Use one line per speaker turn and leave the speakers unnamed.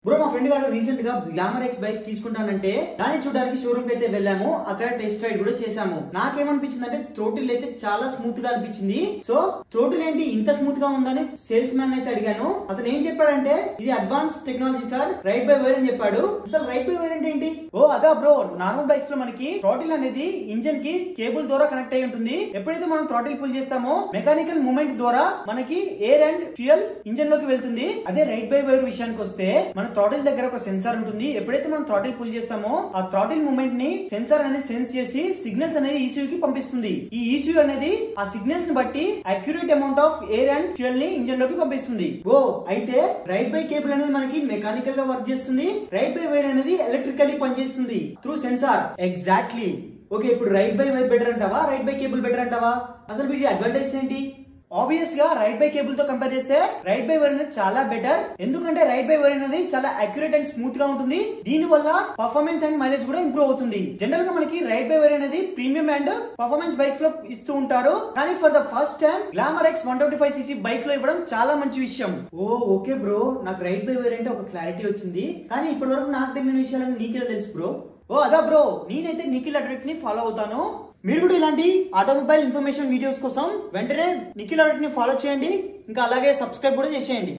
Bro మా friend గారు recent గా గ్లామర్ ఎక్స్ బైక్ తీసుకుంటానంటే దాన్ని చూడడానికి షోరూమ్ కి అయితే వెళ్ళాము. అక్కడ టెస్ట్ రైడ్ కూడా చేసాము. నాకేమనిపించింది అంటే థ్రోటిల్ అయితే చాలా స్మూత్ గా అనిపించింది. సో థ్రోటిల్ ఏంటి ఇంత స్మూత్ గా ఉందని సేల్స్ మ్యాన్ అయితే అడిగాను. అతను ఏం చెప్పాడంటే ఇది advance technology sir, ride by wire అని చెప్పాడు. అసలు రైడ్ బై వైర్ అంటే ఏంటి? ఓ అదా బ్రో, నార్మల్ బైక్స్ లో మనకి థ్రోటిల్ అనేది ఇంజన్ కి కేబుల్ ద్వారా కనెక్ట్ అయి ఉంటుంది. ఎప్పుడైతే మనం థ్రోటిల్ పుల్ చేస్తామో మెకానికల్ మూవ్మెంట్ ద్వారా మనకి ఎయిర్ అండ్ ఫ్యూయల్ ఇంజన్ లోకి వెళ్తుంది. అదే రైడ్ బై వైర్ విషయానికి వస్తే మన థ్రోటిల్ దగ్గర ఒక సెన్సార్ ఉంటుంది. ఎప్పుడైతే మనం థ్రోటిల్ పుల్ చేస్తామో ఆ థ్రోటిల్ మూవ్మెంట్ ని సెన్సార్ అనేది సెన్స్ చేసి సిగ్నల్స్ అనేది ఈసీయూ కి పంపిస్తుంది. ఈ ఈసీయూ అనేది ఆ సిగ్నల్స్ ని బట్టి accurate amount of air and fuel ని ఇంజన్ లోకి పంపిస్తుంది. ఓ అయితే రైడ్ బై కేబుల్ అనేది మనకి మెకానికల్ గా వర్క్ చేస్తుంది. రైడ్ బై వైర్ అనేది ఎలక్ట్రికల్లీ పనిచేస్తుంది త్రూ సెన్సార్. ఎగ్జాక్ట్లీ. ఓకే, ఇప్పుడు రైడ్ బై వైర్ బెటర్ అంటావా, రైడ్ బై కేబుల్ బెటర్ అంటావా? అసలు వీటి అడ్వాంటేజ్ ఏంటి? ఆబ్వియస్ గా రైడ్ బై కేబుల్ తో కంపేర్ చేస్తే రైడ్ బై వైర్ అనేది చాలా బెటర్. ఎందుకంటే రైడ్ బై వైర్ అనేది చాలా అక్యురేట్ అండ్ స్మూత్ గా ఉంటుంది. దీని వల్ల పర్ఫార్మెన్స్ అండ్ మైలేజ్ కూడా ఇంప్రూవ్ అవుతుంది. జనరల్ గా మనకి రైడ్ బై వైర్ అనేది ప్రీమియం అండ్ పర్ఫార్మెన్స్ బైక్స్ లో ఇస్తూ ఉంటారు. కానీ for the first time glamour X 125cc bike లో ఇవ్వడం చాలా మంచి విషయం. ఓకే బ్రో, నాకు రైడ్ బై వైర్ అంటే ఒక క్లారిటీ వచ్చింది. కానీ ఇప్పటి వరకు నాకు తెలియని విషయాలను నీకెలా తెలుసు బ్రో? అదా బ్రో, నేనైతే నిఖిల్ అడ్రెట్ ని ఫాలో అవుతాను. మీరు కూడా ఇలాంటి ఆటోమొబైల్ ఇన్ఫర్మేషన్ వీడియోస్ కోసం వెంటనే నిఖిల్ అడ్రెట్ ని ఫాలో చేయండి. ఇంకా అలాగే సబ్స్క్రైబ్ కూడా చేసేయండి.